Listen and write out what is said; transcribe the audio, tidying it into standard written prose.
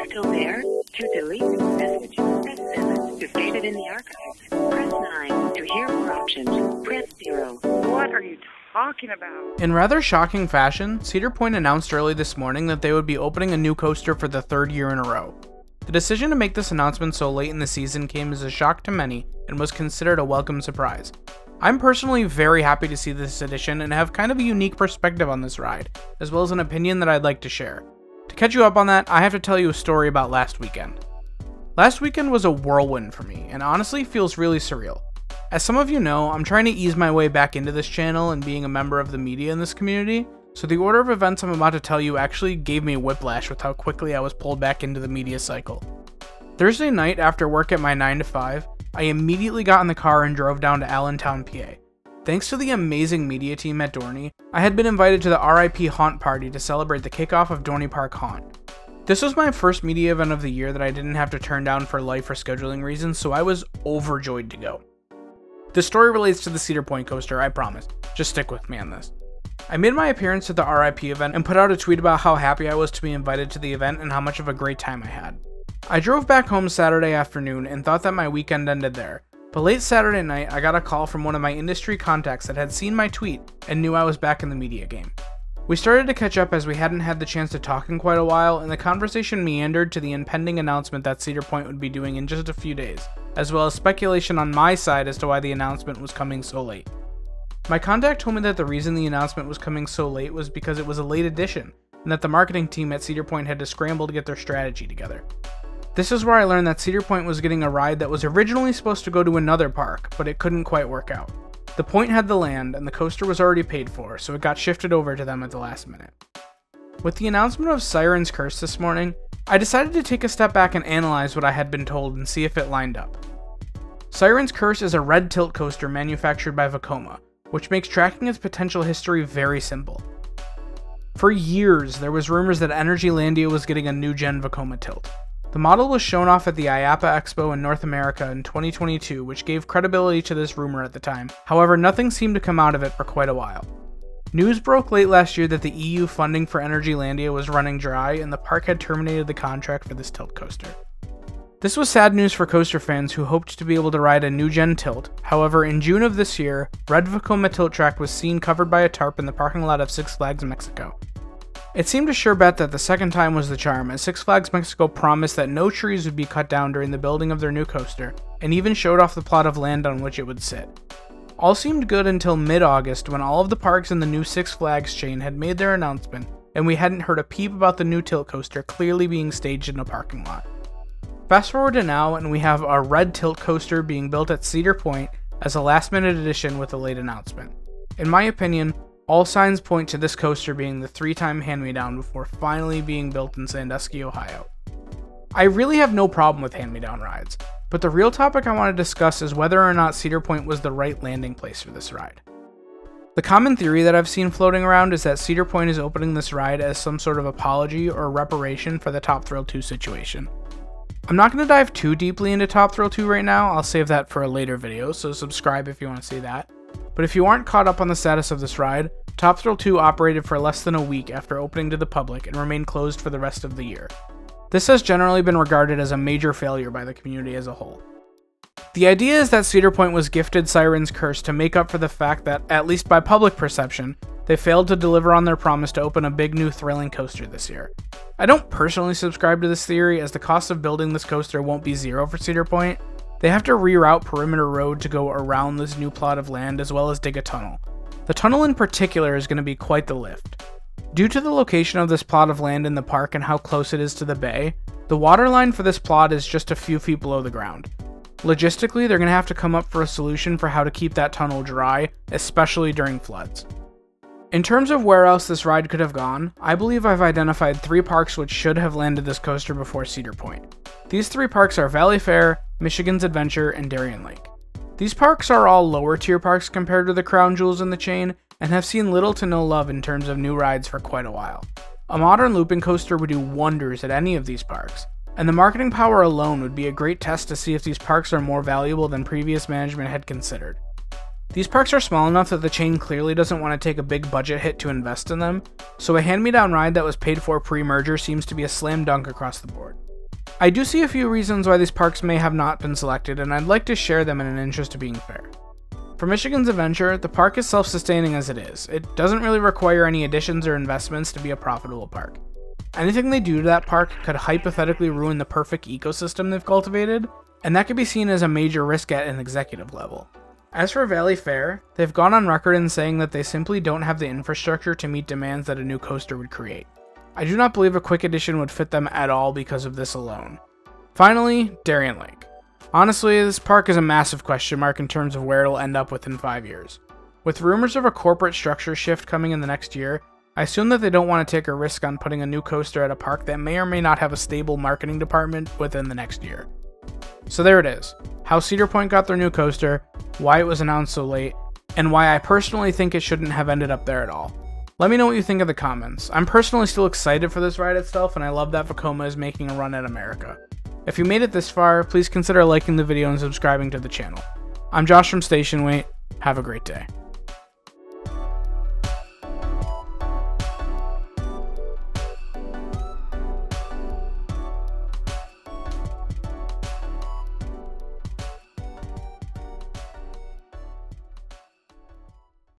still there? To delete message, press 7. To save it in the archives, press 9. To hear more options, press 0. What are you talking about? In rather shocking fashion, Cedar Point announced early this morning that they would be opening a new coaster for the third year in a row. The decision to make this announcement so late in the season came as a shock to many and was considered a welcome surprise. I'm personally very happy to see this addition and have kind of a unique perspective on this ride, as well as an opinion that I'd like to share. To catch you up on that, I have to tell you a story about last weekend. Last weekend was a whirlwind for me, and honestly feels really surreal. As some of you know, I'm trying to ease my way back into this channel and being a member of the media in this community, so the order of events I'm about to tell you actually gave me whiplash with how quickly I was pulled back into the media cycle. Thursday night after work at my 9 to 5, I immediately got in the car and drove down to Allentown, PA. Thanks to the amazing media team at Dorney, I had been invited to the RIP Haunt Party to celebrate the kickoff of Dorney Park Haunt. This was my first media event of the year that I didn't have to turn down for life or scheduling reasons, so I was overjoyed to go. This story relates to the Cedar Point coaster, I promise. Just stick with me on this. I made my appearance at the RIP event and put out a tweet about how happy I was to be invited to the event and how much of a great time I had. I drove back home Saturday afternoon and thought that my weekend ended there, but late Saturday night I got a call from one of my industry contacts that had seen my tweet and knew I was back in the media game. We started to catch up as we hadn't had the chance to talk in quite a while, and the conversation meandered to the impending announcement that Cedar Point would be doing in just a few days, as well as speculation on my side as to why the announcement was coming so late. My contact told me that the reason the announcement was coming so late was because it was a late edition, and that the marketing team at Cedar Point had to scramble to get their strategy together. This is where I learned that Cedar Point was getting a ride that was originally supposed to go to another park, but it couldn't quite work out. The Point had the land, and the coaster was already paid for, so it got shifted over to them at the last minute. With the announcement of Siren's Curse this morning, I decided to take a step back and analyze what I had been told and see if it lined up. Siren's Curse is a red tilt coaster manufactured by Vekoma, which makes tracking its potential history very simple. For years, there was rumors that Energylandia was getting a new-gen Vekoma tilt. The model was shown off at the IAAPA Expo in North America in 2022, which gave credibility to this rumor at the time. However, nothing seemed to come out of it for quite a while. News broke late last year that the EU funding for Energylandia was running dry and the park had terminated the contract for this tilt coaster. This was sad news for coaster fans who hoped to be able to ride a new-gen tilt. However, in June of this year, red Vekoma tilt track was seen covered by a tarp in the parking lot of Six Flags Mexico. It seemed a sure bet that the second time was the charm, as Six Flags Mexico promised that no trees would be cut down during the building of their new coaster, and even showed off the plot of land on which it would sit. All seemed good until mid-August, when all of the parks in the new Six Flags chain had made their announcement, and we hadn't heard a peep about the new tilt coaster clearly being staged in a parking lot. Fast forward to now, and we have a red tilt coaster being built at Cedar Point as a last-minute addition with a late announcement. In my opinion, all signs point to this coaster being the 3-time hand-me-down before finally being built in Sandusky, Ohio. I really have no problem with hand-me-down rides, but the real topic I want to discuss is whether or not Cedar Point was the right landing place for this ride. The common theory that I've seen floating around is that Cedar Point is opening this ride as some sort of apology or reparation for the Top Thrill 2 situation. I'm not going to dive too deeply into Top Thrill 2 right now, I'll save that for a later video, so subscribe if you want to see that. But if you aren't caught up on the status of this ride, Top Thrill 2 operated for less than a week after opening to the public and remained closed for the rest of the year. This has generally been regarded as a major failure by the community as a whole. The idea is that Cedar Point was gifted Siren's Curse to make up for the fact that, at least by public perception, they failed to deliver on their promise to open a big new thrilling coaster this year. I don't personally subscribe to this theory, as the cost of building this coaster won't be zero for Cedar Point. They have to reroute Perimeter Road to go around this new plot of land as well as dig a tunnel. The tunnel in particular is going to be quite the lift. Due to the location of this plot of land in the park and how close it is to the bay, the water line for this plot is just a few feet below the ground. Logistically, they're going to have to come up for a solution for how to keep that tunnel dry, especially during floods. In terms of where else this ride could have gone, I believe I've identified 3 parks which should have landed this coaster before Cedar Point. These 3 parks are Valley Fair, Michigan's Adventure, and Darien Lake. These parks are all lower tier parks compared to the crown jewels in the chain, and have seen little to no love in terms of new rides for quite a while. A modern looping coaster would do wonders at any of these parks, and the marketing power alone would be a great test to see if these parks are more valuable than previous management had considered. These parks are small enough that the chain clearly doesn't want to take a big budget hit to invest in them, so a hand-me-down ride that was paid for pre-merger seems to be a slam dunk across the board. I do see a few reasons why these parks may have not been selected, and I'd like to share them in an interest of being fair. For Michigan's Adventure, the park is self-sustaining as it is. It doesn't really require any additions or investments to be a profitable park. Anything they do to that park could hypothetically ruin the perfect ecosystem they've cultivated, and that could be seen as a major risk at an executive level. As for Valley Fair, they've gone on record in saying that they simply don't have the infrastructure to meet demands that a new coaster would create. I do not believe a quick addition would fit them at all because of this alone. Finally, Darien Lake. Honestly, this park is a massive question mark in terms of where it'll end up within 5 years. With rumors of a corporate structure shift coming in the next year, I assume that they don't want to take a risk on putting a new coaster at a park that may or may not have a stable marketing department within the next year. So there it is, how Cedar Point got their new coaster, why it was announced so late, and why I personally think it shouldn't have ended up there at all. Let me know what you think in the comments. I'm personally still excited for this ride itself, and I love that Vekoma is making a run at America. If you made it this far, please consider liking the video and subscribing to the channel. I'm Josh from Station Wait. Have a great day.